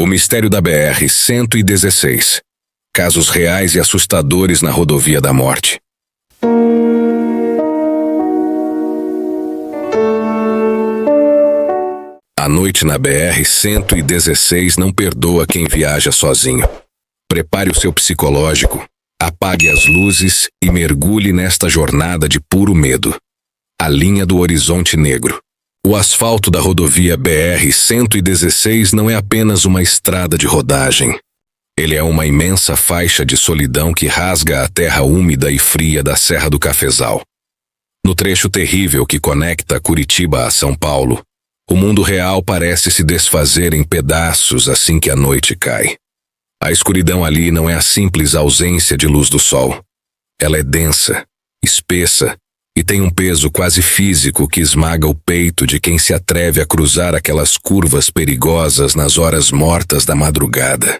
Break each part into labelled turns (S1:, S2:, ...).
S1: mistério da BR-116. Casos reais e assustadores na rodovia da morte. A noite na BR-116 não perdoa quem viaja sozinho. Prepare o seu psicológico, apague as luzes e mergulhe nesta jornada de puro medo. A linha do horizonte negro. O asfalto da rodovia BR-116 não é apenas uma estrada de rodagem. Ele é uma imensa faixa de solidão que rasga a terra úmida e fria da Serra do Cafezal. No trecho terrível que conecta Curitiba a São Paulo, o mundo real parece se desfazer em pedaços assim que a noite cai. A escuridão ali não é a simples ausência de luz do sol. Ela é densa, espessa e tem um peso quase físico que esmaga o peito de quem se atreve a cruzar aquelas curvas perigosas nas horas mortas da madrugada.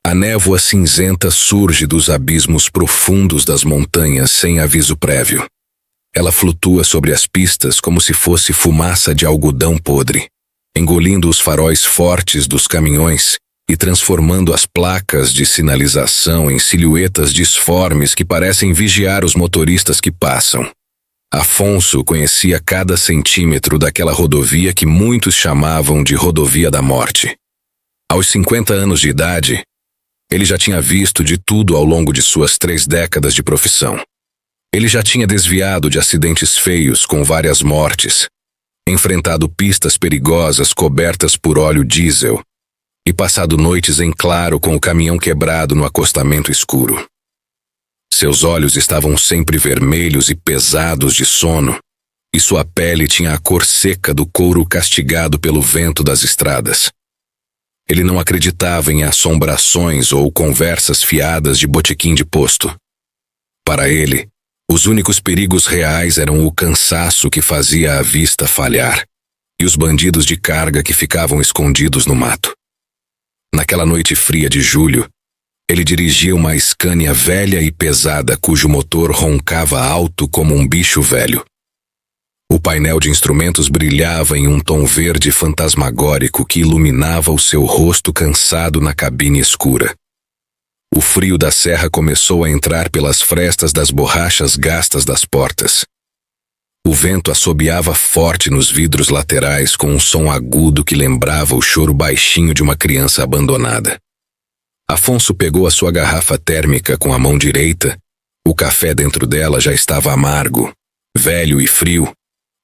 S1: A névoa cinzenta surge dos abismos profundos das montanhas sem aviso prévio. Ela flutua sobre as pistas como se fosse fumaça de algodão podre, engolindo os faróis fortes dos caminhões e transformando as placas de sinalização em silhuetas disformes que parecem vigiar os motoristas que passam. Afonso conhecia cada centímetro daquela rodovia que muitos chamavam de Rodovia da Morte. Aos 50 anos de idade, ele já tinha visto de tudo ao longo de suas 3 décadas de profissão. Ele já tinha desviado de acidentes feios com várias mortes, enfrentado pistas perigosas cobertas por óleo diesel e passado noites em claro com o caminhão quebrado no acostamento escuro. Seus olhos estavam sempre vermelhos e pesados de sono, e sua pele tinha a cor seca do couro castigado pelo vento das estradas. Ele não acreditava em assombrações ou conversas fiadas de botequim de posto. Para ele, os únicos perigos reais eram o cansaço que fazia a vista falhar e os bandidos de carga que ficavam escondidos no mato. Naquela noite fria de julho, ele dirigia uma Scania velha e pesada cujo motor roncava alto como um bicho velho. O painel de instrumentos brilhava em um tom verde fantasmagórico que iluminava o seu rosto cansado na cabine escura. O frio da serra começou a entrar pelas frestas das borrachas gastas das portas. O vento assobiava forte nos vidros laterais com um som agudo que lembrava o choro baixinho de uma criança abandonada. Afonso pegou a sua garrafa térmica com a mão direita. O café dentro dela já estava amargo, velho e frio,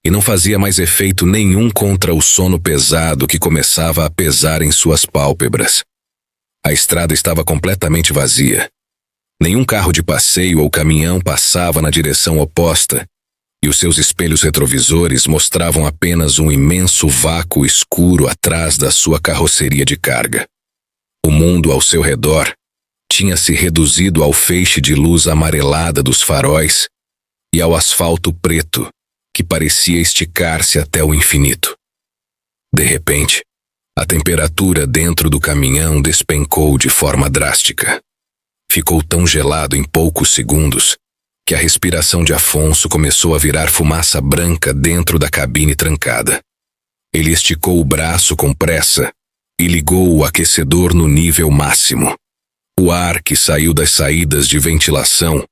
S1: e não fazia mais efeito nenhum contra o sono pesado que começava a pesar em suas pálpebras. A estrada estava completamente vazia. Nenhum carro de passeio ou caminhão passava na direção oposta, e os seus espelhos retrovisores mostravam apenas um imenso vácuo escuro atrás da sua carroceria de carga. O mundo ao seu redor tinha se reduzido ao feixe de luz amarelada dos faróis e ao asfalto preto, que parecia esticar-se até o infinito. De repente, a temperatura dentro do caminhão despencou de forma drástica. Ficou tão gelado em poucos segundos que a respiração de Afonso começou a virar fumaça branca dentro da cabine trancada. Ele esticou o braço com pressa e ligou o aquecedor no nível máximo. O ar que saiu das saídas de ventilação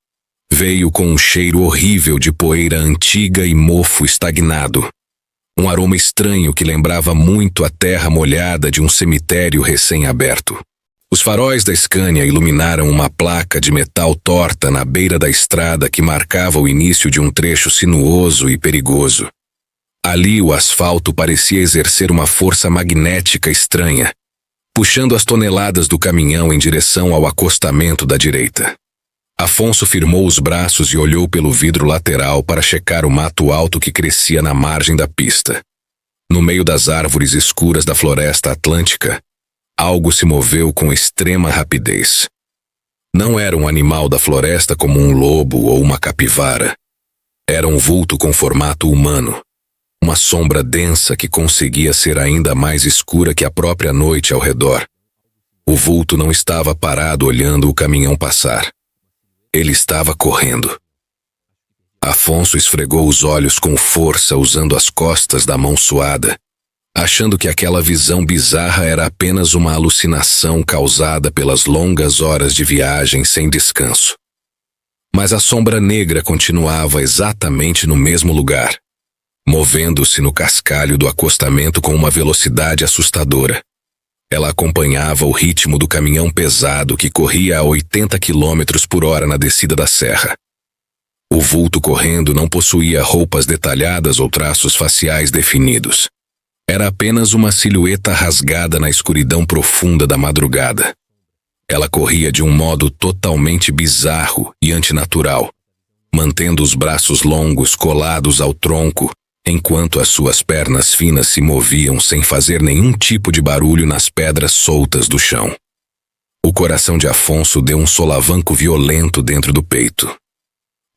S1: veio com um cheiro horrível de poeira antiga e mofo estagnado. Um aroma estranho que lembrava muito a terra molhada de um cemitério recém-aberto. Os faróis da Scania iluminaram uma placa de metal torta na beira da estrada que marcava o início de um trecho sinuoso e perigoso. Ali o asfalto parecia exercer uma força magnética estranha, puxando as toneladas do caminhão em direção ao acostamento da direita. Afonso firmou os braços e olhou pelo vidro lateral para checar o mato alto que crescia na margem da pista. No meio das árvores escuras da floresta atlântica, algo se moveu com extrema rapidez. Não era um animal da floresta como um lobo ou uma capivara. Era um vulto com formato humano. Uma sombra densa que conseguia ser ainda mais escura que a própria noite ao redor. O vulto não estava parado olhando o caminhão passar. Ele estava correndo. Afonso esfregou os olhos com força usando as costas da mão suada achando que aquela visão bizarra era apenas uma alucinação causada pelas longas horas de viagem sem descanso. Mas a sombra negra continuava exatamente no mesmo lugar, movendo-se no cascalho do acostamento com uma velocidade assustadora. Ela acompanhava o ritmo do caminhão pesado que corria a 80 km/h na descida da serra. O vulto correndo não possuía roupas detalhadas ou traços faciais definidos. Era apenas uma silhueta rasgada na escuridão profunda da madrugada. Ela corria de um modo totalmente bizarro e antinatural, mantendo os braços longos colados ao tronco, enquanto as suas pernas finas se moviam sem fazer nenhum tipo de barulho nas pedras soltas do chão. O coração de Afonso deu um solavanco violento dentro do peito.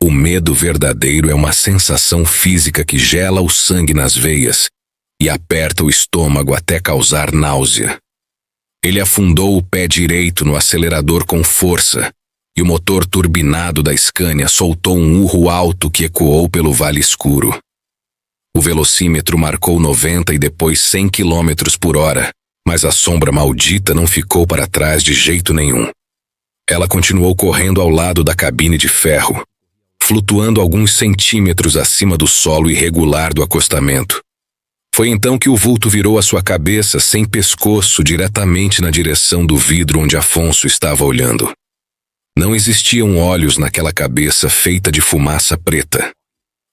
S1: O medo verdadeiro é uma sensação física que gela o sangue nas veias e aperta o estômago até causar náusea. Ele afundou o pé direito no acelerador com força, e o motor turbinado da Scania soltou um urro alto que ecoou pelo vale escuro. O velocímetro marcou 90 e depois 100 km/h, mas a sombra maldita não ficou para trás de jeito nenhum. Ela continuou correndo ao lado da cabine de ferro, flutuando alguns centímetros acima do solo irregular do acostamento. Foi então que o vulto virou a sua cabeça sem pescoço diretamente na direção do vidro onde Afonso estava olhando. Não existiam olhos naquela cabeça feita de fumaça preta.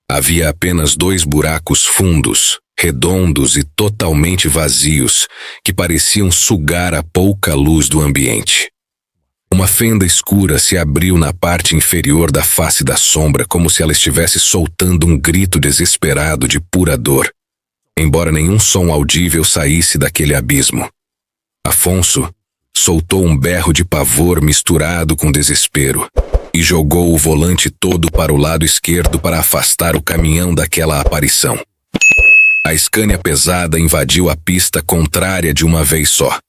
S1: Havia apenas 2 buracos fundos, redondos e totalmente vazios, que pareciam sugar a pouca luz do ambiente. Uma fenda escura se abriu na parte inferior da face da sombra, como se ela estivesse soltando um grito desesperado de pura dor, embora nenhum som audível saísse daquele abismo. Afonso soltou um berro de pavor misturado com desespero e jogou o volante todo para o lado esquerdo para afastar o caminhão daquela aparição. A Scania pesada invadiu a pista contrária de uma vez só.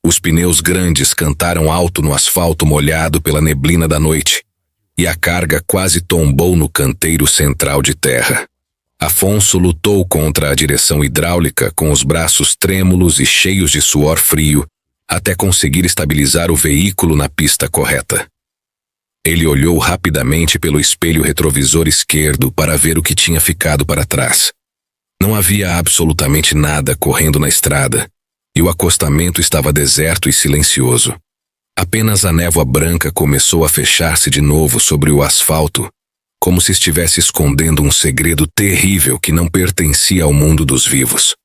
S1: Os pneus grandes cantaram alto no asfalto molhado pela neblina da noite, e a carga quase tombou no canteiro central de terra. Afonso lutou contra a direção hidráulica com os braços trêmulos e cheios de suor frio, até conseguir estabilizar o veículo na pista correta. Ele olhou rapidamente pelo espelho retrovisor esquerdo para ver o que tinha ficado para trás. Não havia absolutamente nada correndo na estrada, e o acostamento estava deserto e silencioso. Apenas a névoa branca começou a fechar-se de novo sobre o asfalto, como se estivesse escondendo um segredo terrível que não pertencia ao mundo dos vivos.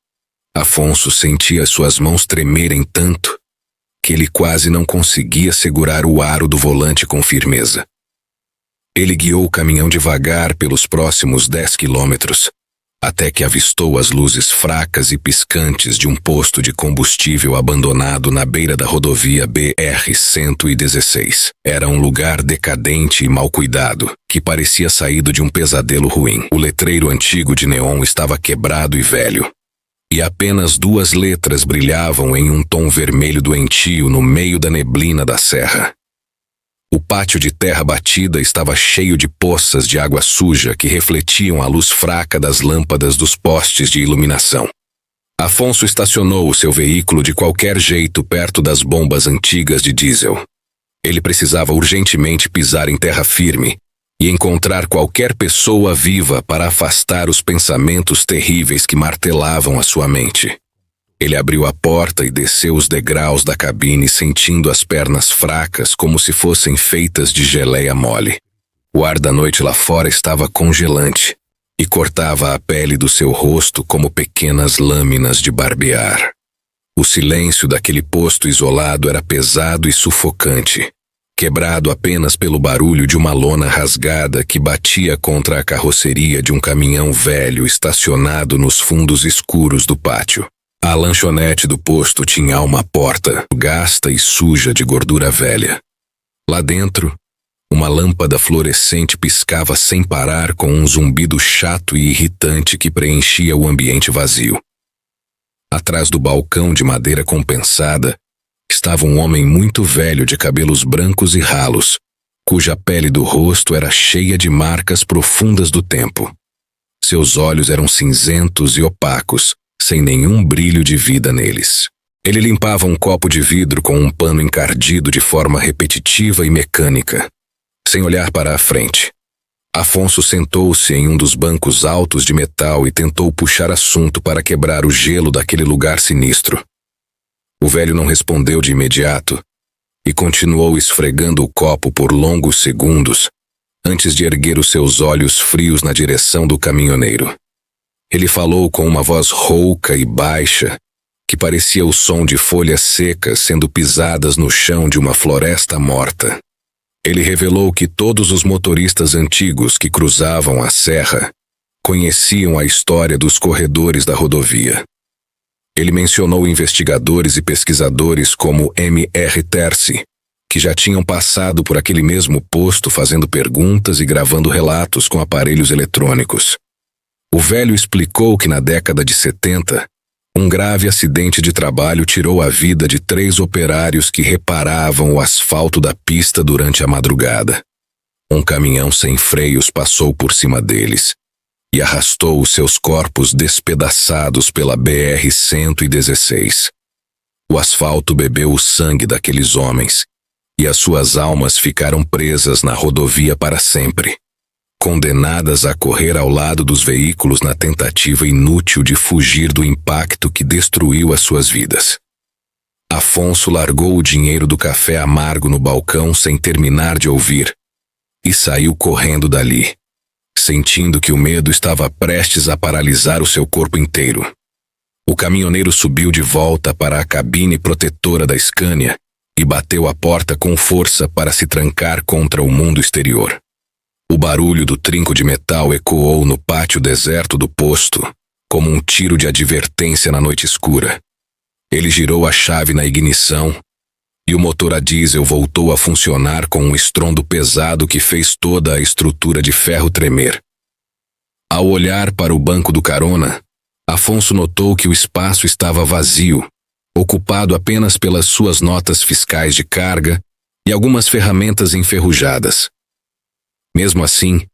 S1: Afonso sentia suas mãos tremerem tanto que ele quase não conseguia segurar o aro do volante com firmeza. Ele guiou o caminhão devagar pelos próximos 10 quilômetros, até que avistou as luzes fracas e piscantes de um posto de combustível abandonado na beira da rodovia BR-116. Era um lugar decadente e mal cuidado, que parecia saído de um pesadelo ruim. O letreiro antigo de neon estava quebrado e velho, e apenas 2 letras brilhavam em um tom vermelho doentio no meio da neblina da serra. O pátio de terra batida estava cheio de poças de água suja que refletiam a luz fraca das lâmpadas dos postes de iluminação. Afonso estacionou o seu veículo de qualquer jeito perto das bombas antigas de diesel. Ele precisava urgentemente pisar em terra firme e encontrar qualquer pessoa viva para afastar os pensamentos terríveis que martelavam a sua mente. Ele abriu a porta e desceu os degraus da cabine sentindo as pernas fracas como se fossem feitas de geleia mole. O ar da noite lá fora estava congelante e cortava a pele do seu rosto como pequenas lâminas de barbear. O silêncio daquele posto isolado era pesado e sufocante, quebrado apenas pelo barulho de uma lona rasgada que batia contra a carroceria de um caminhão velho estacionado nos fundos escuros do pátio. A lanchonete do posto tinha uma porta gasta e suja de gordura velha. Lá dentro, uma lâmpada fluorescente piscava sem parar com um zumbido chato e irritante que preenchia o ambiente vazio. Atrás do balcão de madeira compensada, estava um homem muito velho de cabelos brancos e ralos, cuja pele do rosto era cheia de marcas profundas do tempo. Seus olhos eram cinzentos e opacos, sem nenhum brilho de vida neles. Ele limpava um copo de vidro com um pano encardido de forma repetitiva e mecânica, sem olhar para a frente. Afonso sentou-se em um dos bancos altos de metal e tentou puxar assunto para quebrar o gelo daquele lugar sinistro. O velho não respondeu de imediato e continuou esfregando o copo por longos segundos antes de erguer os seus olhos frios na direção do caminhoneiro. Ele falou com uma voz rouca e baixa, que parecia o som de folhas secas sendo pisadas no chão de uma floresta morta. Ele revelou que todos os motoristas antigos que cruzavam a serra conheciam a história dos corredores da rodovia. Ele mencionou investigadores e pesquisadores como M.R. Terce, que já tinham passado por aquele mesmo posto fazendo perguntas e gravando relatos com aparelhos eletrônicos. O velho explicou que na década de 70, um grave acidente de trabalho tirou a vida de 3 operários que reparavam o asfalto da pista durante a madrugada. Um caminhão sem freios passou por cima deles e arrastou os seus corpos despedaçados pela BR-116. O asfalto bebeu o sangue daqueles homens e as suas almas ficaram presas na rodovia para sempre, condenadas a correr ao lado dos veículos na tentativa inútil de fugir do impacto que destruiu as suas vidas. Afonso largou o dinheiro do café amargo no balcão sem terminar de ouvir e saiu correndo dali, sentindo que o medo estava prestes a paralisar o seu corpo inteiro. O caminhoneiro subiu de volta para a cabine protetora da Scania e bateu a porta com força para se trancar contra o mundo exterior. O barulho do trinco de metal ecoou no pátio deserto do posto, como um tiro de advertência na noite escura. Ele girou a chave na ignição e o motor a diesel voltou a funcionar com um estrondo pesado que fez toda a estrutura de ferro tremer. Ao olhar para o banco do carona, Afonso notou que o espaço estava vazio, ocupado apenas pelas suas notas fiscais de carga e algumas ferramentas enferrujadas. Mesmo assim,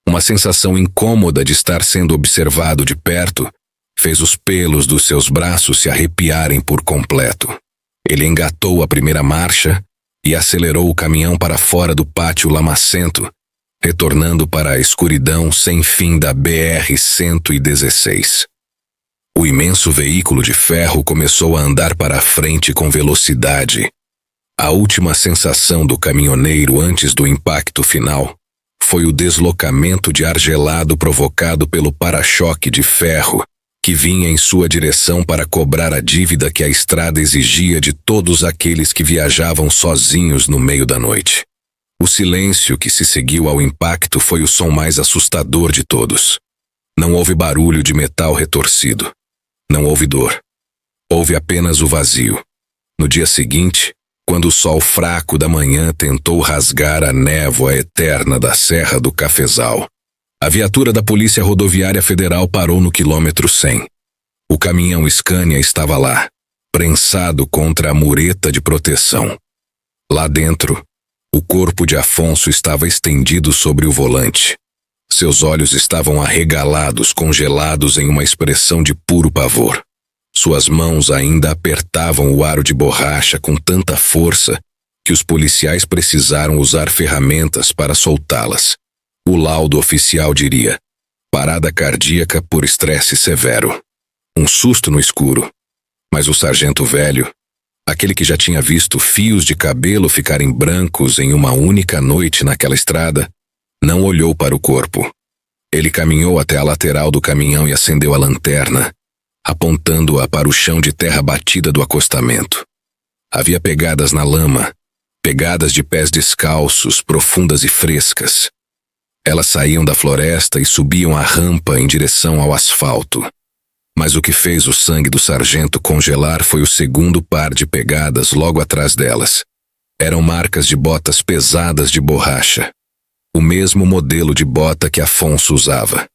S1: uma sensação incômoda de estar sendo observado de perto fez os pelos dos seus braços se arrepiarem por completo. Ele engatou a primeira marcha e acelerou o caminhão para fora do pátio lamacento, retornando para a escuridão sem fim da BR-116. O imenso veículo de ferro começou a andar para a frente com velocidade. A última sensação do caminhoneiro antes do impacto final foi o deslocamento de ar gelado provocado pelo para-choque de ferro que vinha em sua direção para cobrar a dívida que a estrada exigia de todos aqueles que viajavam sozinhos no meio da noite. O silêncio que se seguiu ao impacto foi o som mais assustador de todos. Não houve barulho de metal retorcido. Não houve dor. Houve apenas o vazio. No dia seguinte, quando o sol fraco da manhã tentou rasgar a névoa eterna da Serra do Cafezal, a viatura da Polícia Rodoviária Federal parou no quilômetro 100. O caminhão Scania estava lá, prensado contra a mureta de proteção. Lá dentro, o corpo de Afonso estava estendido sobre o volante. Seus olhos estavam arregalados, congelados em uma expressão de puro pavor. Suas mãos ainda apertavam o aro de borracha com tanta força que os policiais precisaram usar ferramentas para soltá-las. O laudo oficial diria: parada cardíaca por estresse severo. Um susto no escuro. Mas o sargento velho, aquele que já tinha visto fios de cabelo ficarem brancos em uma única noite naquela estrada, não olhou para o corpo. Ele caminhou até a lateral do caminhão e acendeu a lanterna, apontando-a para o chão de terra batida do acostamento. Havia pegadas na lama, pegadas de pés descalços, profundas e frescas. Elas saíam da floresta e subiam a rampa em direção ao asfalto. Mas o que fez o sangue do sargento congelar foi o segundo par de pegadas logo atrás delas. Eram marcas de botas pesadas de borracha. O mesmo modelo de bota que Afonso usava.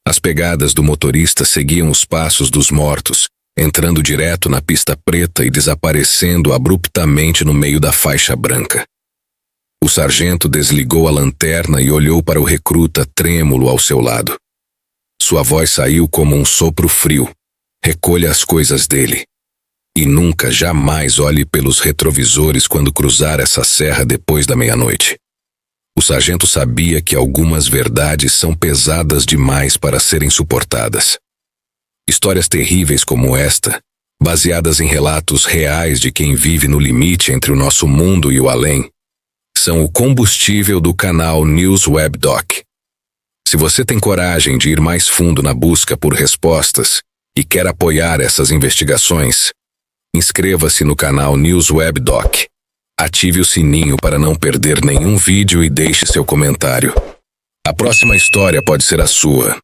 S1: As pegadas do motorista seguiam os passos dos mortos, entrando direto na pista preta e desaparecendo abruptamente no meio da faixa branca. O sargento desligou a lanterna e olhou para o recruta trêmulo ao seu lado. Sua voz saiu como um sopro frio, recolha as coisas dele. E nunca, jamais olhe pelos retrovisores quando cruzar essa serra depois da meia-noite. O sargento sabia que algumas verdades são pesadas demais para serem suportadas. Histórias terríveis como esta, baseadas em relatos reais de quem vive no limite entre o nosso mundo e o além, são o combustível do canal News Web Doc. Se você tem coragem de ir mais fundo na busca por respostas e quer apoiar essas investigações, inscreva-se no canal News Web Doc. Ative o sininho para não perder nenhum vídeo e deixe seu comentário. A próxima história pode ser a sua.